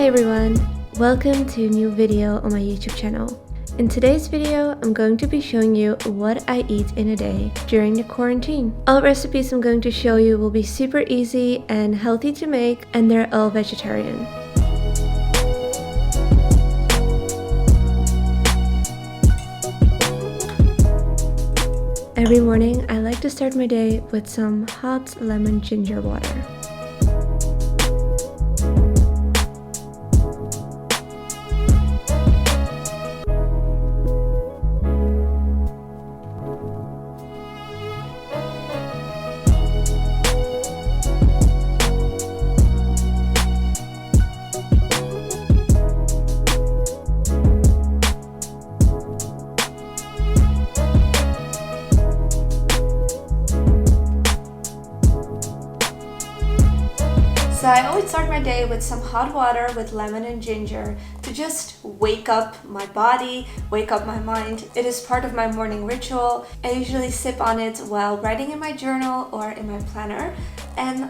everyone, welcome to a new video on my YouTube channel. In today's video, I'm going to be showing you what I eat in a day during the quarantine. All recipes I'm going to show you will be super easy and healthy to make, and they're all vegetarian. Every morning, I like to start my day with some hot lemon ginger water. So I always start my day with some hot water with lemon and ginger to just wake up my body, wake up my mind. It is part of my morning ritual. I usually sip on it while writing in my journal or in my planner. And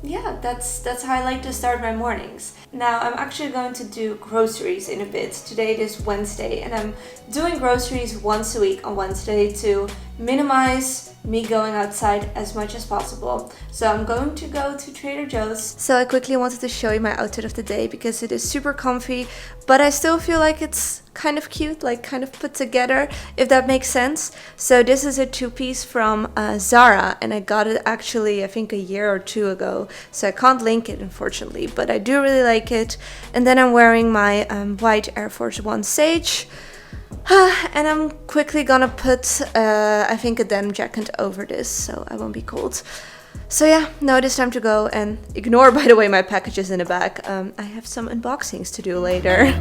yeah, that's how I like to start my mornings. Now I'm actually going to do groceries in a bit. Today it is Wednesday and I'm doing groceries once a week on Wednesday to minimize me going outside as much as possible. So I'm going to go to Trader Joe's. So I quickly wanted to show you my outfit of the day because it is super comfy, but I still feel like it's kind of cute, like kind of put together, if that makes sense. So this is a two-piece from Zara, and I got it actually I think a year or two ago, so I can't link it unfortunately, but I do really like it. And then I'm wearing my white Air Force One Sage. And I'm quickly gonna put, I think, a denim jacket over this so I won't be cold. So yeah, now it is time to go, and ignore, by the way, my packages in the back. I have some unboxings to do later.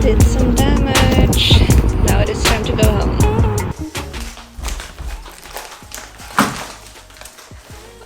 Did some damage. Now it is time to go home.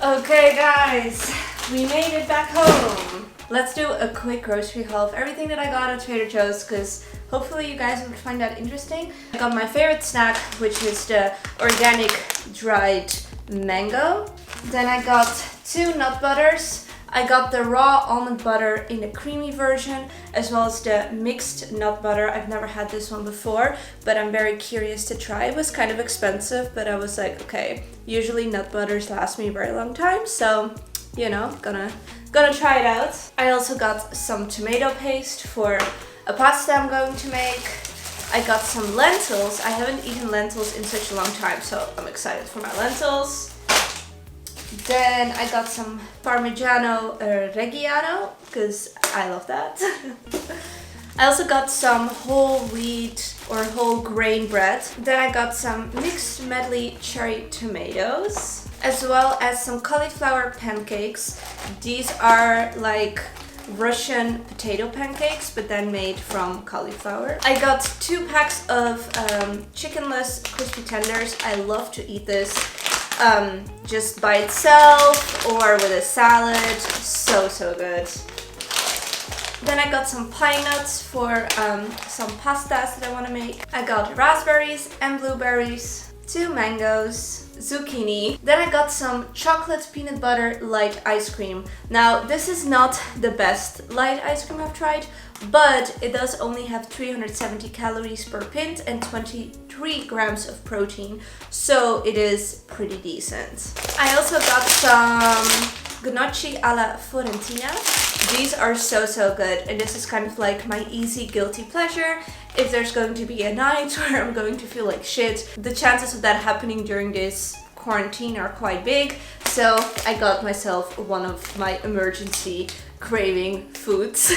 Okay guys, we made it back home. Let's do a quick grocery haul of everything that I got at Trader Joe's, because hopefully you guys would find that interesting. I got my favorite snack, which is the organic dried mango. Then I got 2 nut butters. I got the raw almond butter in the creamy version, as well as the mixed nut butter. I've never had this one before, but I'm very curious to try. It was kind of expensive, but I was like, okay, usually nut butters last me a very long time, so, you know, gonna try it out. I also got some tomato paste for a pasta I'm going to make. I got some lentils. I haven't eaten lentils in such a long time, so I'm excited for my lentils. Then I got some Parmigiano Reggiano, because I love that. I also got some whole wheat or whole grain bread. Then I got some mixed medley cherry tomatoes, as well as some cauliflower pancakes. These are like Russian potato pancakes, but then made from cauliflower. I got 2 packs of chickenless crispy tenders. I love to eat this just by itself or with a salad. So good. Then I got some pine nuts for some pastas that I want to make. I got raspberries and blueberries, 2 mangoes, zucchini. Then I got some chocolate peanut butter light ice cream. Now this is not the best light ice cream I've tried, but it does only have 370 calories per pint and 23 grams of protein, so it is pretty decent. I also got some gnocchi alla Fiorentina. These are so good, and this is kind of like my easy guilty pleasure. If there's going to be a night where I'm going to feel like shit, the chances of that happening during this quarantine are quite big. So I got myself one of my emergency craving foods.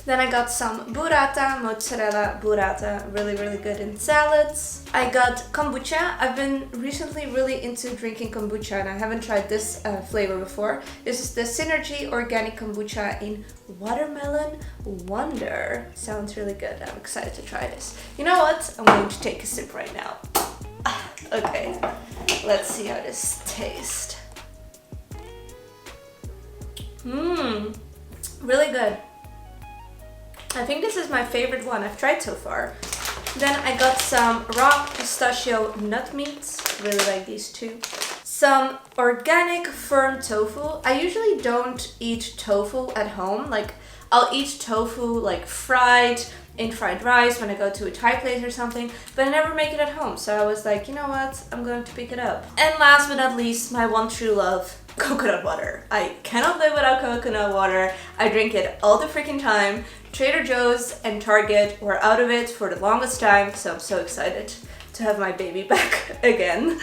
Then I got some burrata, mozzarella burrata, really good in salads. I got kombucha. I've been recently really into drinking kombucha and I haven't tried this flavor before. This is the Synergy Organic Kombucha in Watermelon Wonder. Sounds really good. I'm excited to try this. You know what? I'm going to take a sip right now. Okay, let's see how this tastes. Really good. I think this is my favorite one I've tried so far. Then I got some raw pistachio nut meats. Really like these too. Some organic firm tofu. I usually don't eat tofu at home. Like, I'll eat tofu like fried in fried rice when I go to a Thai place or something, but I never make it at home. So I was like, you know what? I'm going to pick it up. And last but not least, my one true love, coconut water. I cannot live without coconut water. I drink it all the freaking time. Trader Joe's and Target were out of it for the longest time, so I'm so excited to have my baby back again.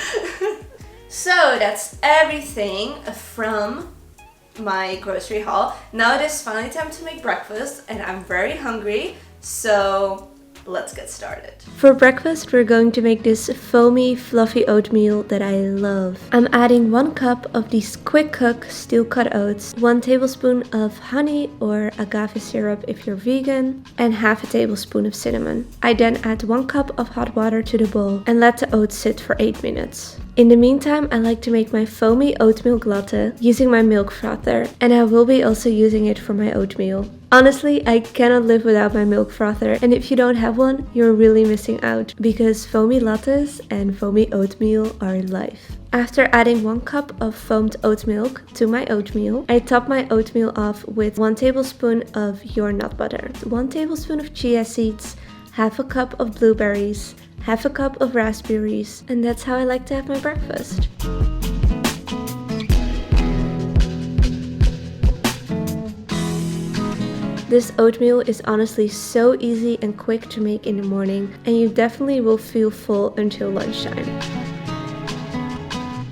So that's everything from my grocery haul. Now it is finally time to make breakfast and I'm very hungry, so let's get started. For breakfast, we're going to make this foamy, fluffy oatmeal that I love. I'm adding 1 cup of these quick cook steel cut oats, 1 tablespoon of honey or agave syrup if you're vegan, and half a tablespoon of cinnamon. I then add 1 cup of hot water to the bowl and let the oats sit for 8 minutes. In the meantime, I like to make my foamy oatmeal latte using my milk frother, and I will be also using it for my oatmeal. Honestly, I cannot live without my milk frother, and if you don't have one, you're really missing out, because foamy lattes and foamy oatmeal are life. After adding 1 cup of foamed oat milk to my oatmeal, I top my oatmeal off with 1 tablespoon of your nut butter, 1 tablespoon of chia seeds, half a cup of blueberries, half a cup of raspberries, and that's how I like to have my breakfast. This oatmeal is honestly so easy and quick to make in the morning, and you definitely will feel full until lunchtime.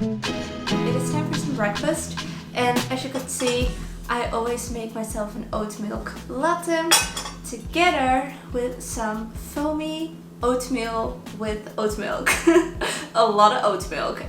It is time for some breakfast, and as you can see, I always make myself an oat milk latte together with some foamy oatmeal with oat milk. A lot of oat milk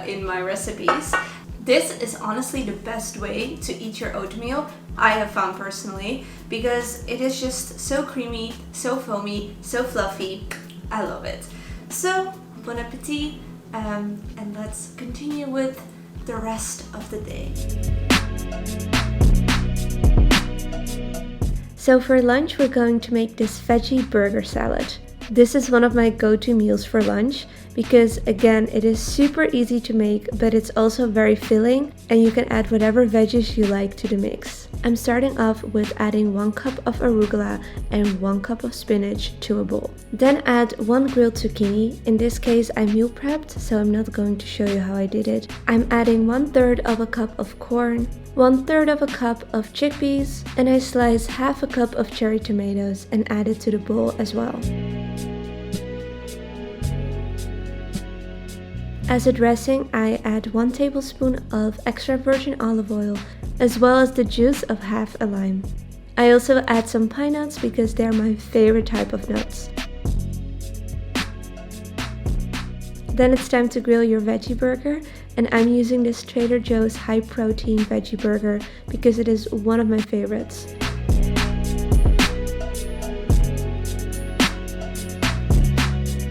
in my recipes. This is honestly the best way to eat your oatmeal, I have found personally, because it is just so creamy, so foamy, so fluffy. I love it. So, bon appetit, and let's continue with the rest of the day. So for lunch, we're going to make this veggie burger salad. This is one of my go-to meals for lunch because, again, it is super easy to make, but it's also very filling and you can add whatever veggies you like to the mix. I'm starting off with adding 1 cup of arugula and 1 cup of spinach to a bowl. Then add 1 grilled zucchini. In this case, I meal prepped, so I'm not going to show you how I did it. I'm adding 1/3 of a cup of corn, 1/3 of a cup of chickpeas, and I slice half a cup of cherry tomatoes and add it to the bowl as well. As a dressing, I add 1 tablespoon of extra virgin olive oil, as well as the juice of half a lime. I also add some pine nuts because they're my favorite type of nuts. Then it's time to grill your veggie burger, and I'm using this Trader Joe's high protein veggie burger because it is one of my favorites.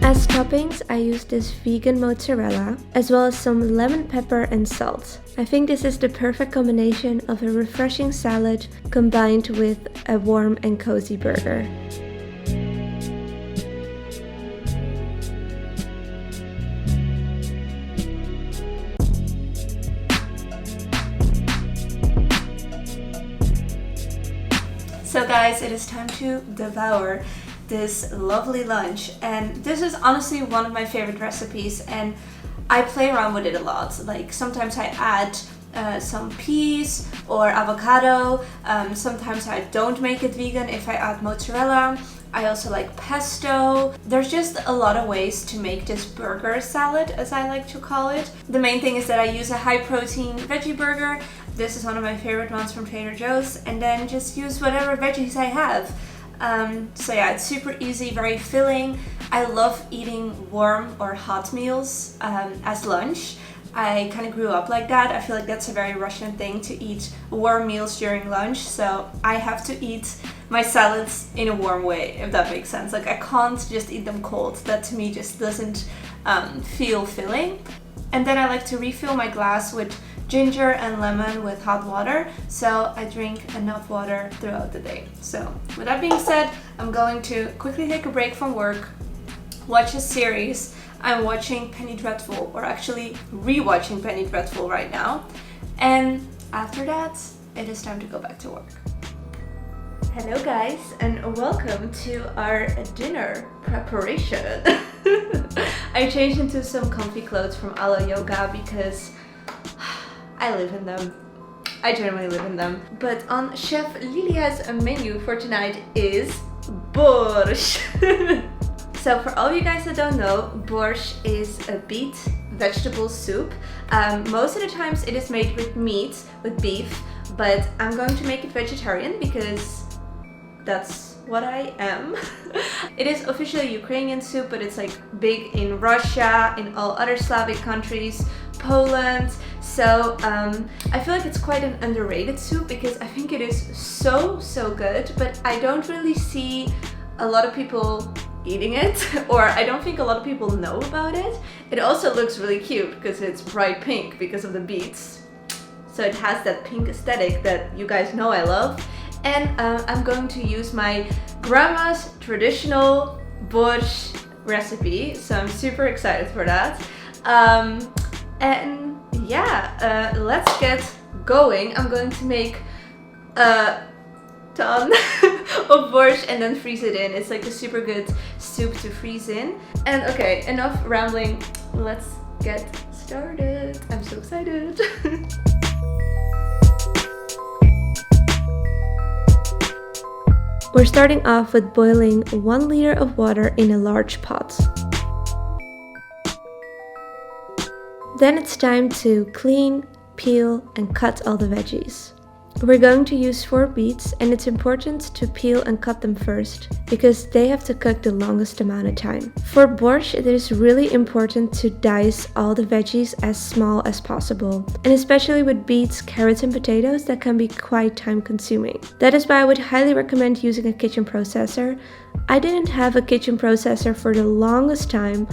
As toppings, I use this vegan mozzarella, as well as some lemon pepper and salt. I think this is the perfect combination of a refreshing salad combined with a warm and cozy burger. So guys, it is time to devour this lovely lunch, and this is honestly one of my favorite recipes, and I play around with it a lot. Like sometimes I add some peas or avocado. Sometimes I don't make it vegan if I add mozzarella. I also like pesto. There's just a lot of ways to make this burger salad, as I like to call it. The main thing is that I use a high protein veggie burger. This is one of my favorite ones from Trader Joe's, and then just use whatever veggies I have. So yeah, it's super easy, very filling. I love eating warm or hot meals as lunch. I kind of grew up like that. I feel like that's a very Russian thing to eat warm meals during lunch. So I have to eat my salads in a warm way, if that makes sense. Like I can't just eat them cold. That to me just doesn't feel filling. And then I like to refill my glass with ginger and lemon with hot water. So I drink enough water throughout the day. So with that being said, I'm going to quickly take a break from work, watch a series. I'm watching Penny Dreadful, or actually rewatching Penny Dreadful right now. And after that, it is time to go back to work. Hello guys, and welcome to our dinner preparation. I changed into some comfy clothes from Alo Yoga because I live in them. I generally live in them. But on Chef Lilia's menu for tonight is borsch. So for all you guys that don't know, borsch is a beet vegetable soup. Most of the times it is made with meat, with beef, but I'm going to make it vegetarian because that's what I am. It is officially Ukrainian soup, but it's like big in Russia, in all other Slavic countries, Poland. So I feel like it's quite an underrated soup because I think it is so good, but I don't really see a lot of people eating it, or I don't think a lot of people know about it. It also looks really cute because it's bright pink because of the beets. So it has that pink aesthetic that you guys know I love. And I'm going to use my grandma's traditional borsch recipe, so I'm super excited for that. And yeah, let's get going. I'm going to make a ton of borsch and then freeze it in. It's like a super good soup to freeze in. And okay, enough rambling. Let's get started. I'm so excited. We're starting off with boiling 1 liter of water in a large pot. Then it's time to clean, peel, and cut all the veggies. We're going to use 4 beets, and it's important to peel and cut them first because they have to cook the longest amount of time. For borsch, it is really important to dice all the veggies as small as possible, and especially with beets, carrots, and potatoes, that can be quite time consuming. That is why I would highly recommend using a kitchen processor. I didn't have a kitchen processor for the longest time,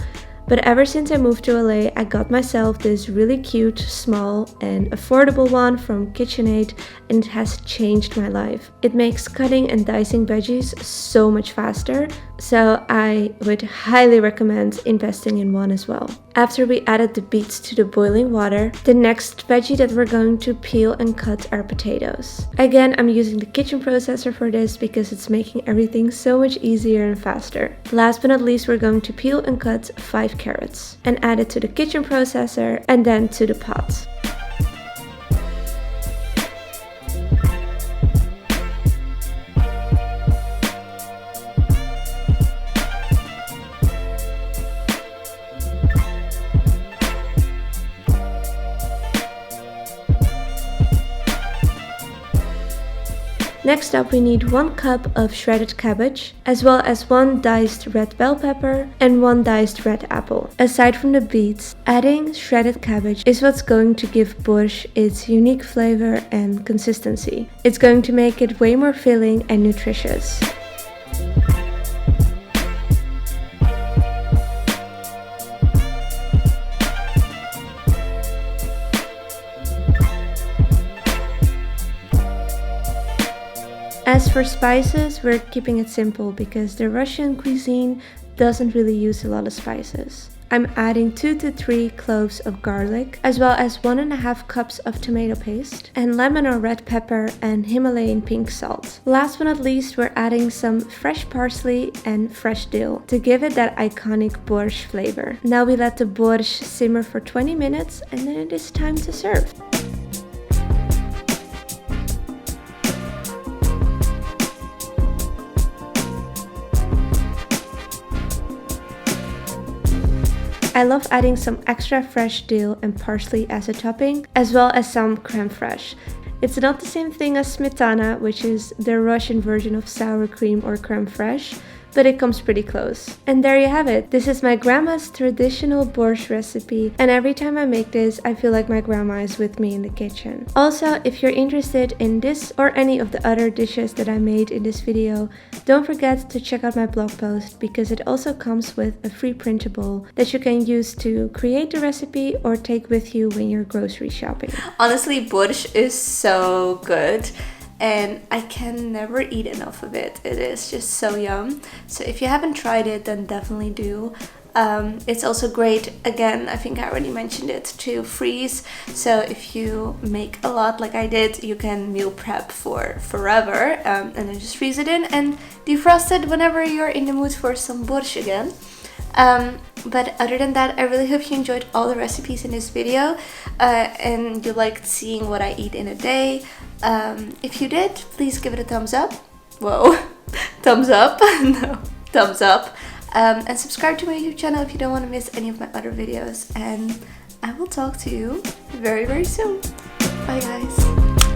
but ever since I moved to LA, I got myself this really cute, small, and affordable one from KitchenAid, and it has changed my life. It makes cutting and dicing veggies so much faster, so I would highly recommend investing in one as well. After we added the beets to the boiling water, the next veggie that we're going to peel and cut are potatoes. Again, I'm using the kitchen processor for this because it's making everything so much easier and faster. Last but not least, we're going to peel and cut 5 carrots and add it to the kitchen processor and then to the pot. Next up, we need 1 cup of shredded cabbage, as well as 1 diced red bell pepper and 1 diced red apple. Aside from the beets, adding shredded cabbage is what's going to give borsch its unique flavor and consistency. It's going to make it way more filling and nutritious. As for spices, we're keeping it simple because the Russian cuisine doesn't really use a lot of spices. I'm adding 2 to 3 cloves of garlic, as well as 1.5 cups of tomato paste, and lemon or red pepper and Himalayan pink salt. Last but not least, we're adding some fresh parsley and fresh dill to give it that iconic borsch flavor. Now we let the borsch simmer for 20 minutes and then it is time to serve. I love adding some extra fresh dill and parsley as a topping, as well as some creme fraiche. It's not the same thing as smetana, which is the Russian version of sour cream or creme fraiche, but it comes pretty close. And there you have it. This is my grandma's traditional borsch recipe, and every time I make this, I feel like my grandma is with me in the kitchen. Also, if you're interested in this or any of the other dishes that I made in this video, don't forget to check out my blog post, because it also comes with a free printable that you can use to create the recipe or take with you when you're grocery shopping. Honestly, borsch is so good, and I can never eat enough of it. It is just so yum. So if you haven't tried it, then definitely do. It's also great, again, I think I already mentioned it, to freeze. So if you make a lot like I did, you can meal prep for forever, and then just freeze it in and defrost it whenever you're in the mood for some borsch again. But other than that, I really hope you enjoyed all the recipes in this video, and you liked seeing what I eat in a day. If you did, please give it a thumbs up. Whoa, thumbs up, no, thumbs up. And subscribe to my YouTube channel if you don't want to miss any of my other videos. And I will talk to you very, very soon. Bye guys.